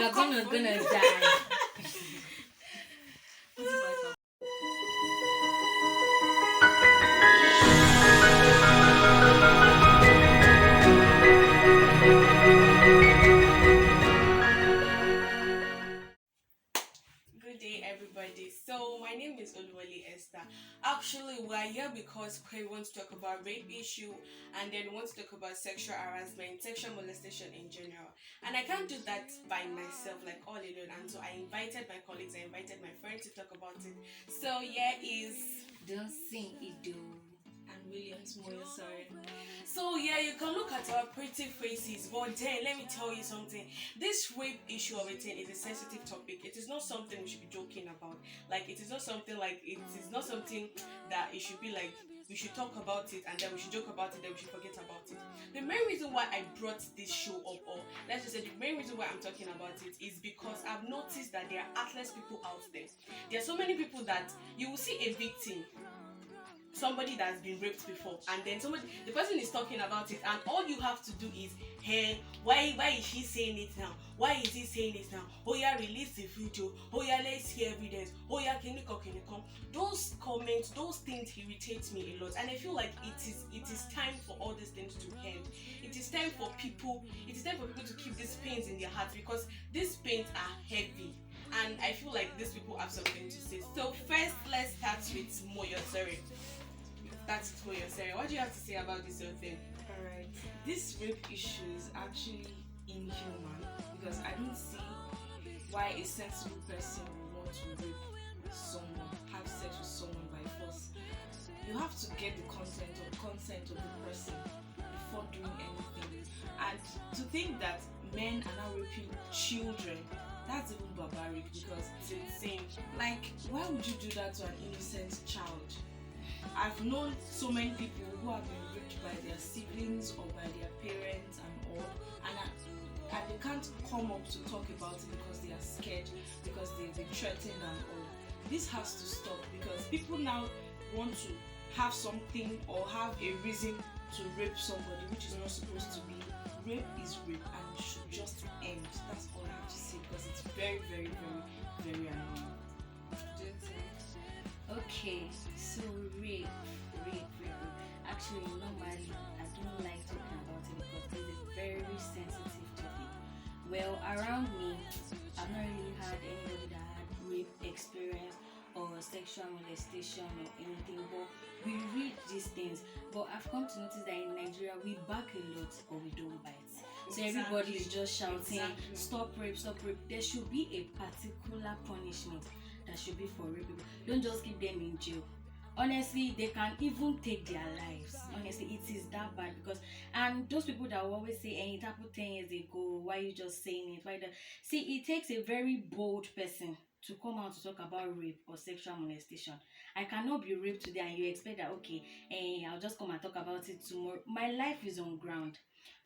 are gonna die. Good day, everybody. So, my name is Oluwole Esther. Actually, we are here because we want to talk about rape issue and then want to talk about sexual harassment, sexual molestation in general. And I can't do that by myself, like all alone. And so, I invited my colleagues, I invited my friends to talk about it. So, here is Dunsin Idowu. and Williams Moyosore. So yeah, you can look at our pretty faces, but then let me tell you something. This rape issue of it is a sensitive topic. It is not something we should be joking about. Like it is not something like it is not something that it should be like we should talk about it and then we should joke about it, then we should forget about it. The main reason why I brought this show up, or let's just say the main reason why I'm talking about it, is because I've noticed that there are heartless people out there. There are so many people that you will see a victim, somebody that's been raped before, and then the person is talking about it, and all you have to do is, hey, why is she saying it now, why is he saying it now, oh yeah, release the video, oh yeah, let's see evidence, oh yeah, can you come. Those comments, those things irritate me a lot, and I feel like it is time for all these things to end. It is time for people to keep these pains in their hearts, because these pains are heavy, and I feel like these people have something to say. So first, let's start with Moyosore. That's it for yourself. What do you have to say about this whole thing? Alright, this rape issue is actually inhuman because I don't see why a sensible person would want to rape someone, have sex with someone by force. You have to get the consent of the person before doing anything. And to think that men are now raping children, that's even barbaric because It's insane. like, why would you do that to an innocent child? I've known so many people who have been raped by their siblings or by their parents and all, and they can't come up to talk about it because they are scared, because they've been threatened and all. This has to stop because people now want to have something or have a reason to rape somebody, which is not supposed to be. Rape is rape and it should just end. That's all I have to say because it's very, very, very, very annoying. Okay, so rape. Actually, normally I don't like talking about it because it's a very sensitive topic. Well, around me, I've not really had anybody that had rape experience or sexual molestation or anything, but we read these things. But I've come to notice that in Nigeria we back a lot, but we don't bite. So everybody is just shouting, stop rape, stop rape. There should be a particular punishment that should be for rape people. Don't just keep them in jail. Honestly, they can even take their lives. Honestly, it is that bad because, and those people that will always say, it happened 10 years ago, why are you just saying it? Why the see, it takes a very bold person to come out to talk about rape or sexual molestation. I cannot be raped today and you expect that, okay, I'll just come and talk about it tomorrow. My life is on ground.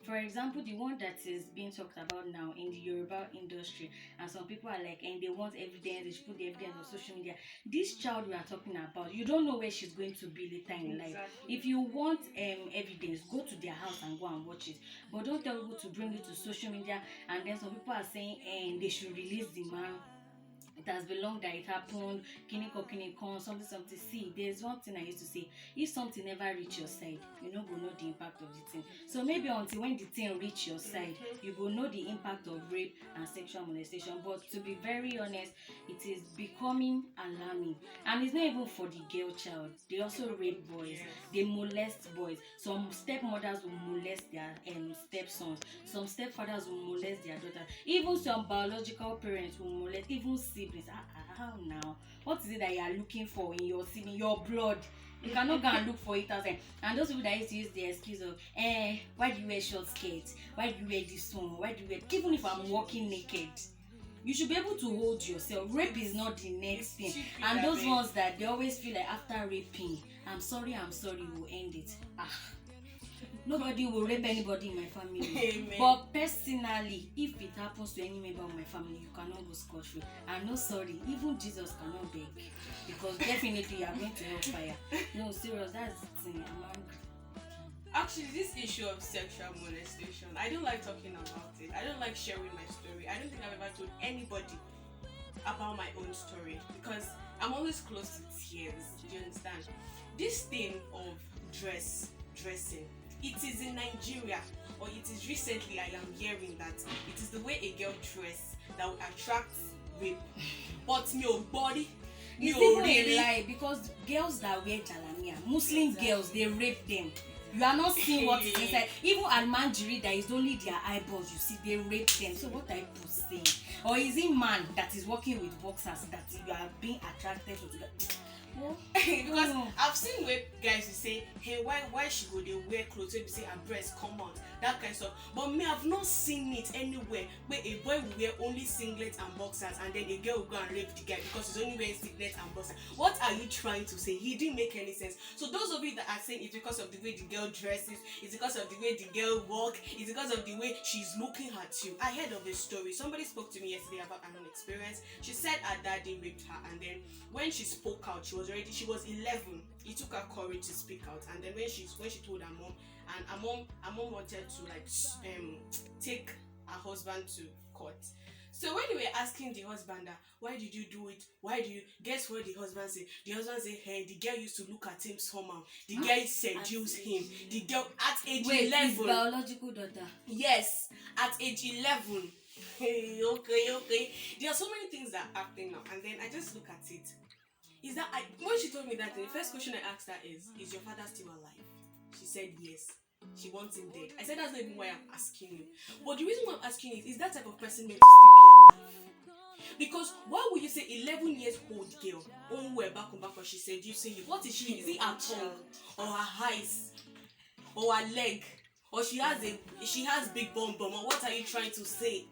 For example, the one that is being talked about now in the Yoruba industry, and some people are like, and they want evidence, they should put the evidence on social media. This child we are talking about, you don't know where she's going to be later in life. If you want evidence, go to their house and go and watch it. But don't tell people to bring it to social media, and then some people are saying, and they should release the man. It has been long that it happened, kiniko, something. See, there's one thing I used to say: if something never reach your side, you no go know the impact of the thing. So maybe until when the thing reach your side, you go know the impact of rape and sexual molestation. But to be very honest, it is becoming alarming, and it's not even for the girl child. They also rape boys, they molest boys. Some stepmothers will molest their stepsons, some stepfathers will molest their daughters, even some biological parents will molest even siblings. How now? What is it that you are looking for in your sibling, your blood? You cannot go and look for it outside. And those people that used to use the excuse of, why do you wear short skirts? Why do you wear this one? Why do you wear? Even if I'm walking naked, you should be able to hold yourself. Rape is not the next thing. And those ones that they always feel like after raping, I'm sorry, will end it. Nobody will rape anybody in my family. Amen. But personally, if it happens to any member of my family, you cannot go scot-free. And no sorry, even Jesus cannot beg. Because definitely you are going to hellfire. No, serious, that's the thing. I'm angry. Actually, this issue of sexual molestation, I don't like talking about it. I don't like sharing my story. I don't think I've ever told anybody about my own story because I'm always close to tears. Do you understand? This thing of dressing, it is in Nigeria, or it is recently I am hearing that it is the way a girl dress that will attract rape. But me oh body, me It's oh even a really. lie because girls that wear jalamiya, Muslim girls, they rape them. You are not seeing what is inside. Even almanjiri that is only their eyeballs, you see, they rape them. So what are you saying? Or is it man that is working with boxers that you are being attracted to? Well, Because no. I've seen where guys will say, hey, why she go they wear clothes wey be say her breast come out, that kind of stuff. But me, I've not seen it anywhere where a boy will wear only singlets and boxers and then a girl will go and rape the guy because he's only wearing singlets and boxers. What are you trying to say? He didn't make any sense. So those of you that are saying it's because of the way the girl dresses, it's because of the way the girl walk, it's because of the way she's looking at you. I heard of a story. Somebody spoke to me yesterday about an experience. She said her daddy raped her, and then when she spoke out, she was 11. It took her courage to speak out, and then when she told her mom, and her mom wanted to like take her husband to court. So when they were asking the husband that, why did you do it? Why do you guess what the husband said? The husband said, hey, the girl used to look at him somehow. The girl seduced him. The girl at age 11. His biological daughter. Yes, at age 11. Hey, okay. There are so many things that are happening now, and then I just look at it. Is that when she told me that, the first question I asked her is your father still alive? She said yes. She wants him dead. I said that's not even why I'm asking you. But the reason why I'm asking is that type of person meant to still be alive? Because why would you say 11 years old girl, oh we're back on back, or she said you say what is she? Is it her tongue or her eyes or her leg? Or she has big bum or what are you trying to say?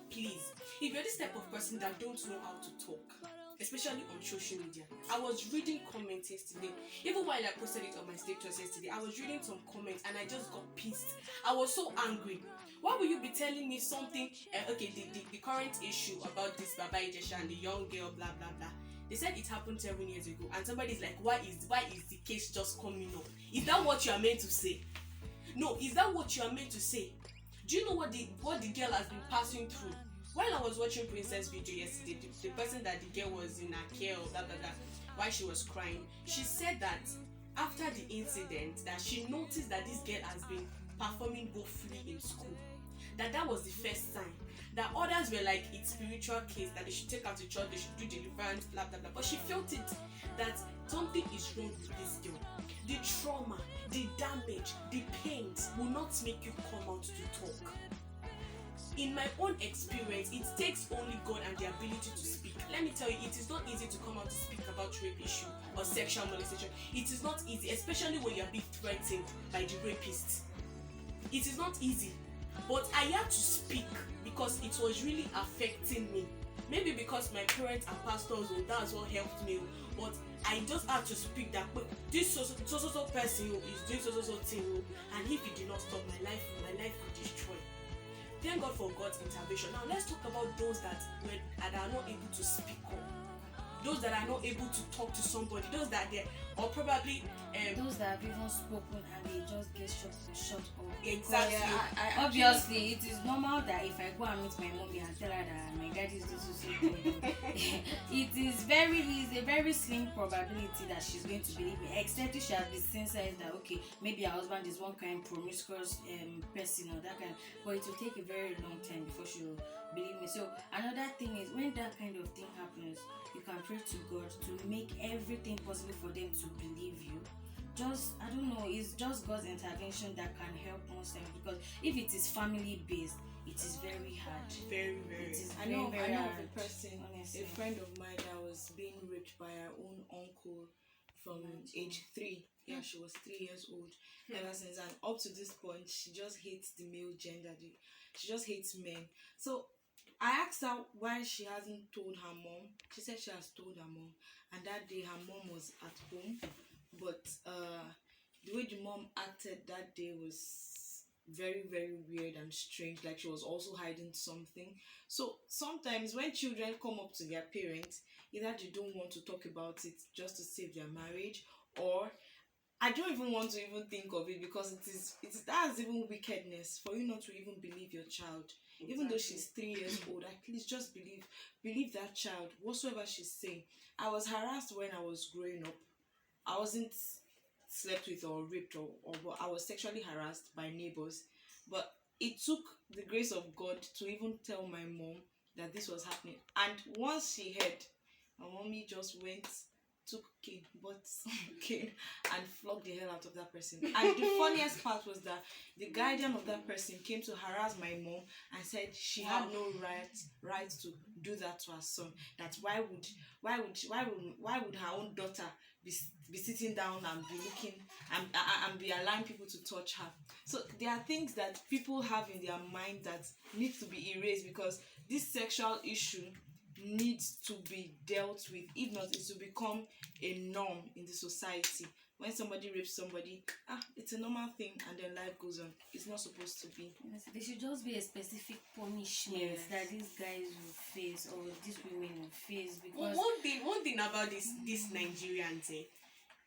Please, if you're this type of person that don't know how to talk, especially on social media. I was reading comments yesterday. Even while I posted it on my status yesterday, I was reading some comments and I just got pissed. I was so angry. Why will you be telling me something? Okay, the current issue about this Baba Ijesha and the young girl, blah blah blah. They said it happened 7 years ago, and somebody's like, why is the case just coming up? Is that what you are meant to say? No, is that what you are meant to say? Do you know what the girl has been passing through? While I was watching Princess video yesterday, the person that the girl was in her care or blah blah blah, while she was crying, she said that after the incident, that she noticed that this girl has been performing woefully in school. That was the first sign. That others were like, it's spiritual case, that they should take her to church, they should do deliverance, blah blah blah. But she felt it, that something is wrong with this girl. The trauma, the damage, the pains will not make you come out to talk. In my own experience, it takes only God and the ability to speak. Let me tell you, it is not easy to come out to speak about rape issue or sexual molestation. It is not easy, especially when you are being threatened by the rapist. It is not easy. But I had to speak because it was really affecting me. Maybe because my parents are pastors, or that's what helped me. But I just had to speak that this so person is doing so thing, and if he did not stop, my life would destroy. Thank God for God's intervention. Now let's talk about those that are not able to speak up. Those that are not able to talk to somebody. Those that or probably those that have even spoken and they just get shut off. Exactly. I Obviously, it is normal that if I go and meet my mommy and tell her that my dad is doing so, it is a very slim probability that she's going to believe me, except if she has been sincere that okay, maybe her husband is one kind promiscuous person or that kind. But it will take a very long time before she will believe me. So another thing is when that kind of thing happens, you can pray to God to make everything possible for them to believe you. Just, I don't know, it's just God's intervention that can help most times, because if it is family based, it is very hard. Very, very. It is I know very of hard, a person, honestly. a friend of mine that was being raped by her own uncle from age 3. Yeah, she was 3 years old ever since, and up to this point, she just hates the male gender. She just hates men. So I asked her why she hasn't told her mom. She said she has told her mom, and that day her mom was at home, but the way the mom acted that day was very, very weird and strange. Like she was also hiding something. So sometimes when children come up to their parents, either they don't want to talk about it just to save their marriage, or I don't even want to even think of it, because that's even wickedness for you not to even believe your child. Exactly. Even though she's 3 years old, at least just believe that child, whatsoever she's saying. I was harassed when I was growing up. I wasn't slept with or raped, or but I was sexually harassed by neighbors. But it took the grace of God to even tell my mom that this was happening. And once she heard, my mommy just went, took cane, but cane, and flogged the hell out of that person. And the funniest part was that the guardian of that person came to harass my mom and said she had no right to do that to her son. That why would her own daughter be sitting down and be looking and be allowing people to touch her. So there are things that people have in their mind that need to be erased, because this sexual issue needs to be dealt with. If not, it will become a norm in the society. When somebody rapes somebody, it's a normal thing, and then life goes on. It's not supposed to be. Yes, there should just be a specific punishment that these guys will face, or these women will face. Because one thing about this Nigerians,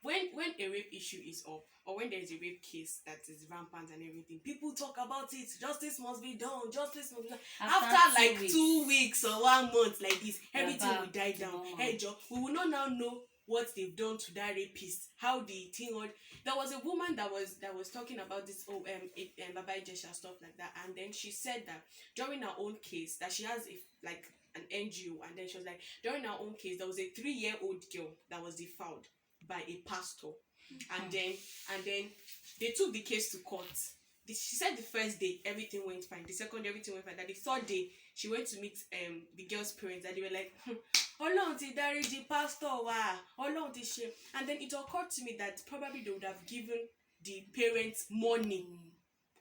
when a rape issue is up, or when there is a rape case that is rampant and everything, people talk about it. Justice must be done. Justice must be done. After like 2 weeks or 1 month like this, everything will die down. Hey, Joe, we will not now know what they've done to that rapist. How the thing on. There was a woman that was talking about this Baba Ijesha stuff like that, and then she said that during her own case that she has like an NGO, and then she was like, during her own case there was a 3-year-old girl that was defiled by a pastor. And then they took the case to court. She said the first day everything went fine, the second day everything went fine, that the third day she went to meet the girl's parents, and they were like, Ọlọ́run ti dáríjì pastor wa, Ọlọ́run ti ṣe. And then it occurred to me that probably they would have given the parents money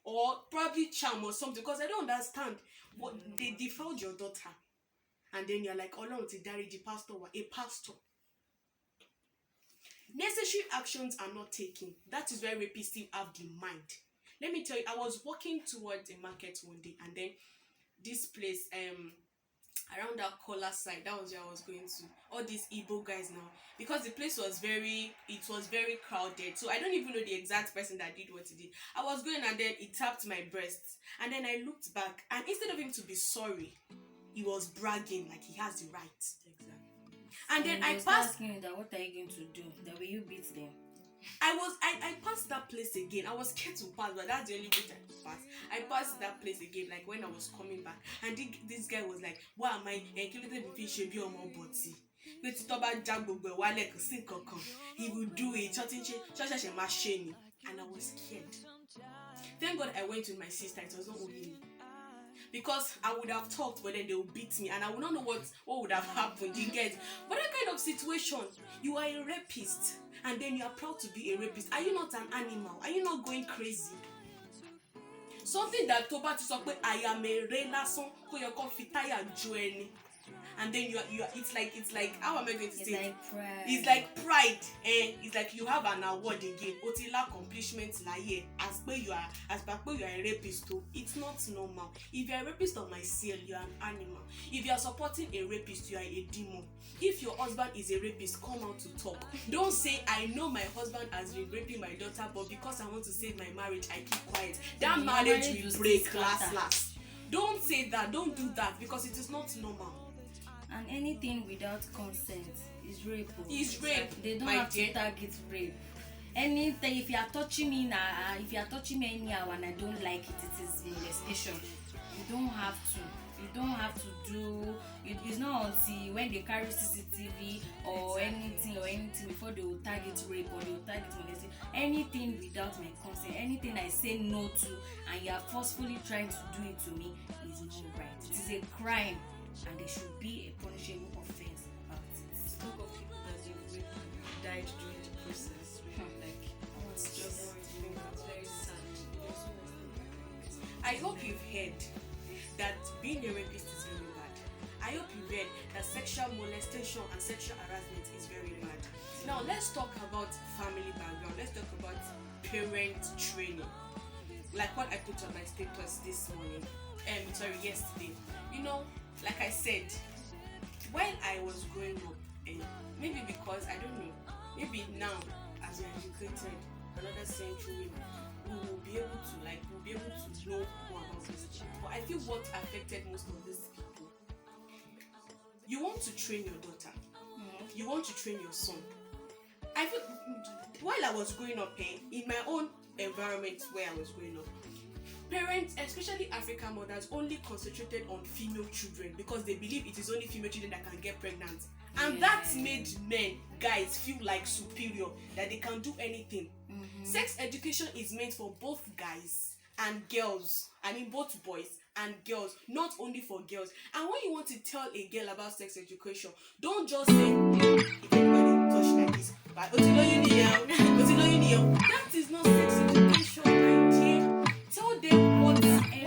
or probably charm or something, because I don't understand what they defiled your daughter, and then you're like, Ọlọ́run ti dáríjì pastor wa, a pastor. Necessary actions are not taken. That is where rapists still have the mind. Let me tell you, I was walking towards a market one day, and then this place around that Kola side, that was where I was going to. All these Igbo guys now, because the place was very crowded. So I don't even know the exact person that did what he did. I was going, and then he tapped my breasts, and then I looked back, and instead of him to be sorry, he was bragging like he has the right. Exactly. And then I passed. Asking you that, what are you going to do? That will you beat them? I passed that place again. I was scared to pass, but that's the only way I passed. I passed that place again, like when I was coming back, and this guy was like, "Why am I? He will do it. And I was scared. Thank God I went with my sister. It was not only me. Because I would have talked, but then they would beat me, and I would not know what would have happened. You get? But that kind of situation, you are a rapist, and then you are proud to be a rapist. Are you not an animal? Are you not going crazy? Something that Toba to say, I am a relason, ko your confitaya journey. And then you are it's like how am I going to say it? It's like pride. It's like you have an award again. Otila accomplishment like as per you are a rapist too. It's not normal. If you are a rapist of my cell, you are an animal. If you are supporting a rapist, you are a demon. If your husband is a rapist, come out to talk. Don't say I know my husband has been raping my daughter, but because I want to save my marriage, I keep quiet. That marriage will break last. Don't say that. Don't do that, because it is not normal. And anything without consent is rape. It's rape. They don't have to target rape. Anything, if you are touching me anyhow and I don't like it, it is molestation. You don't have to do it. It's not until when they carry CCTV or anything before they will target rape or they will target molestation. Anything without my consent, anything I say no to, and you are forcefully trying to do it to me, is not right. It is a crime, and there should be a punishable offense about it. Talk of people that they've died during the process. Like, it's just it's very sad. I hope you've heard that being a rapist is very bad. I hope you read that sexual molestation and sexual harassment is very bad. Now let's talk about family background. Let's talk about parent training. Like what I put on my status this morning. Yesterday. You know, like I said, when I was growing up, maybe because I don't know, maybe now as we're educated, another century, we will be able to know more about this thing. But I feel what affected most of these people, you want to train your daughter, you want to train your son. I feel while I was growing up, in my own environment where I was growing up, parents, especially African mothers, only concentrated on female children because they believe it is only female children that can get pregnant. And that made guys feel like superior, that they can do anything. Sex education is meant for both guys and girls. I mean both boys and girls, not only for girls. And when you want to tell a girl about sex education, don't just say, if anybody touch like this, that is not sex education, my dear. Tell them what every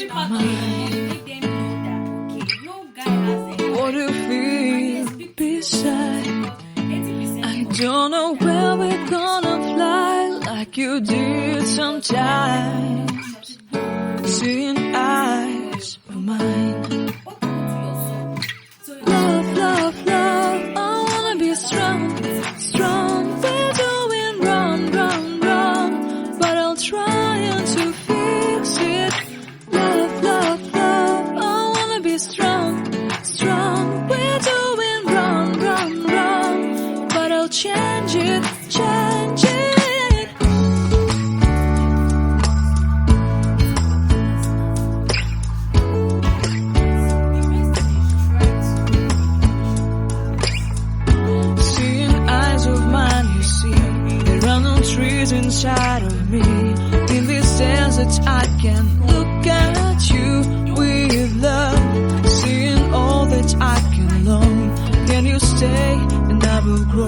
part of it, make them know that, okay, no guy has a what it feels beside. I don't know where we're gonna fly like you did sometimes. Seeing eyes of mine. Love, love, love. I wanna be strong, strong. We're doing wrong, wrong, wrong, but I'll try to fix it. Love, love, love. I wanna be strong, strong. We're doing wrong, wrong, wrong, but I'll change it, change it. Seeing eyes of mine, you see, there are no trees inside of me. In this sense that I can look at you with love. Seeing all that I can learn. Can you stay and I will grow?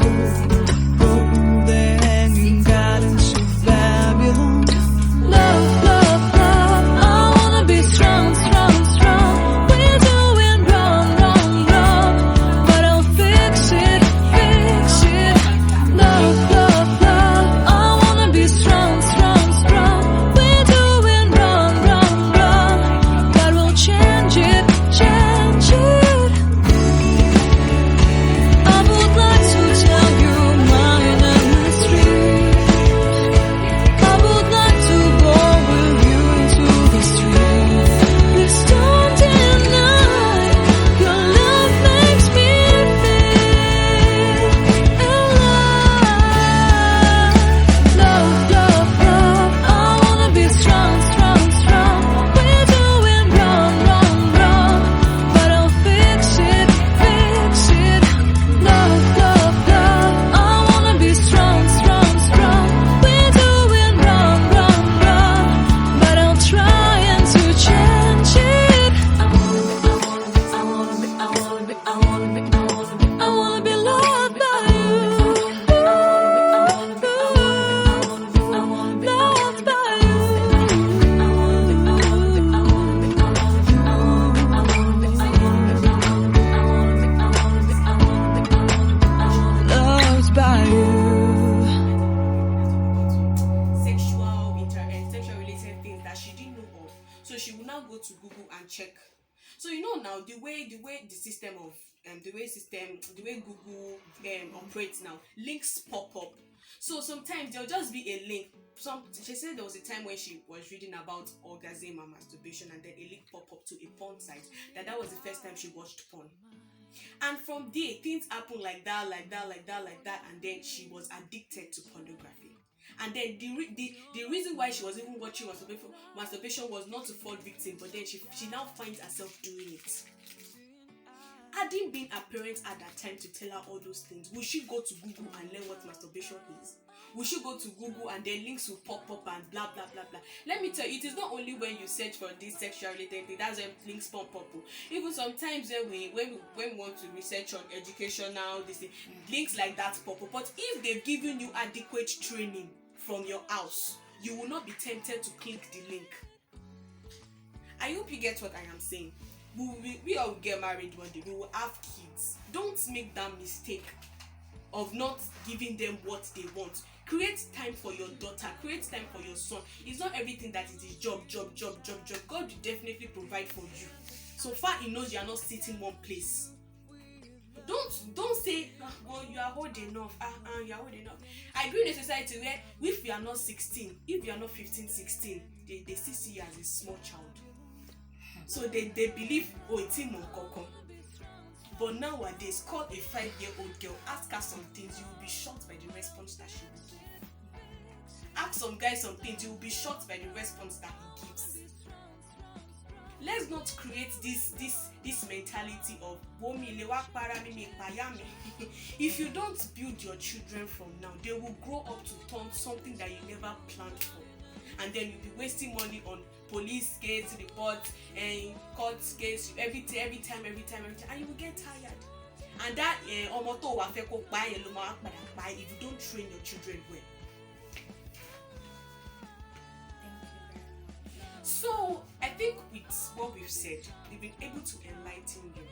Grow the hanging gardens of Babylon. Love, love, love. I wanna be strong, strong, strong. We're doing wrong, wrong, wrong, but I'll fix it, fix it. Love, love, love. I wanna be strong, strong, strong. We're doing wrong, wrong, wrong, but we'll change it, change it. I would like to tell you my mystery. I would like to go with you into the street. Please don't deny your love makes me feel alive. Love, love, love. I wanna be strong, strong, strong. We're doing wrong, wrong, wrong, but I'll fix it, fix it. Love, love, love. I wanna be strong, strong, strong. We're doing wrong, wrong, wrong, but I'll try to change it. I wanna be loved by you. Loved by you. Loved by you. sexual related things that she didn't know of. So she will now go to Google and check. So now the way Google operates now, links pop up. So sometimes there'll just be a link. She said there was a time when she was reading about orgasm and masturbation, and then a link pop up to a porn site. That was the first time she watched porn. And from there, things happened like that, and then she was addicted to pornography. And then the reason why she was even watching masturbation was not to fall victim, but then she now finds herself doing it. Hadn't been a parent at that time to tell her all those things, will she go to Google and learn what masturbation is? Will she go to Google and then links will pop up and blah blah blah blah? Let me tell you, it is not only when you search for this sexual related thing, that's when links pop up. Even sometimes when we want to research on educational links like that pop up. But if they've given you adequate training from your house, you will not be tempted to click the link. I hope you get what I am saying. We all will get married one day, we will have kids. Don't make that mistake of not giving them what they want. Create time for your daughter, create time for your son. It's not everything that is job. God will definitely provide for you. So far he knows you are not sitting one place. Don't say, well, you are old enough. You are old enough. I grew in a society where if you are not 16, if you are not 15, 16, they still see you as a small child. So they believe, oh, it's him on. But nowadays, call a 5-year-old girl, ask her some things, you will be shocked by the response that she will give. Ask some guy some things, you will be shocked by the response that he gives. Let's not create this mentality of if you don't build your children from now, they will grow up to turn something that you never planned for, and then you'll be wasting money on police case reports and court case every time, and you will get tired. And that if you don't train your children well. So I think with what we've said, we've been able to enlighten you.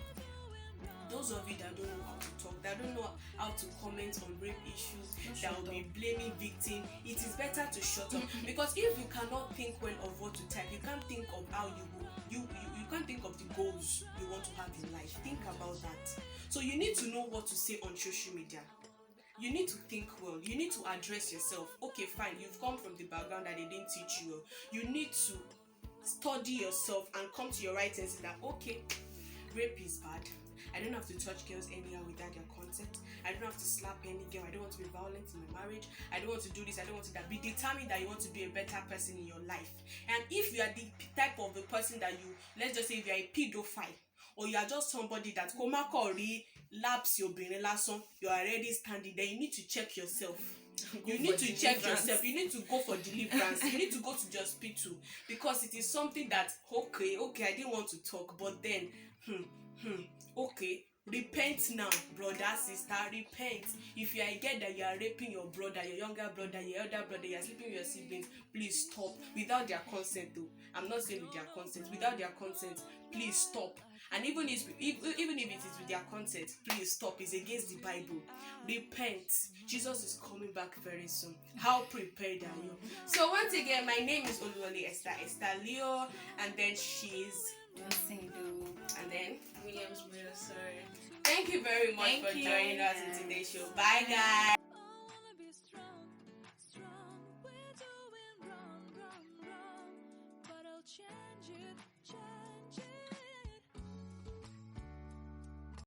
Those of you that don't know how to talk, that don't know how to comment on rape issues, that will be blaming victim, it is better to shut up. Because if you cannot think well of what to type, you can't think of how you can't think of the goals you want to have in life. Think about that. So you need to know what to say on social media. You need to think well. You need to address yourself. Okay, fine, you've come from the background that they didn't teach you well. You need to study yourself and come to your right senses that, okay, rape is bad. I don't have to touch girls anyhow without their consent. I don't have to slap any girl. I don't want to be violent in my marriage. I don't want to do this. I don't want to that. Be determined that you want to be a better person in your life. And if you are the type of the person that you, let's just say if you are a pedophile, or you are just somebody that laps your brain lesson, you are already standing there. You need to check yourself. You need to check yourself. You need to go for deliverance. You need to go to the hospital, because it is something that okay, I didn't want to talk, but then okay, repent now, brother, sister, repent. If you are a girl that you are raping your brother, your younger brother, your elder brother, you are sleeping with your siblings, please stop without their consent though. I'm not saying with their consent, without their consent, please stop. And even if it is with their consent, please stop. It's against the Bible. Repent. Jesus is coming back very soon. How prepared are you? So once again, my name is Oluwole Esther Leo, and then she's Idowu. And then Williams Moyosore. thank you very much Thank for you. joining us in today's show. Bye guys. We're doing wrong, but I'll change it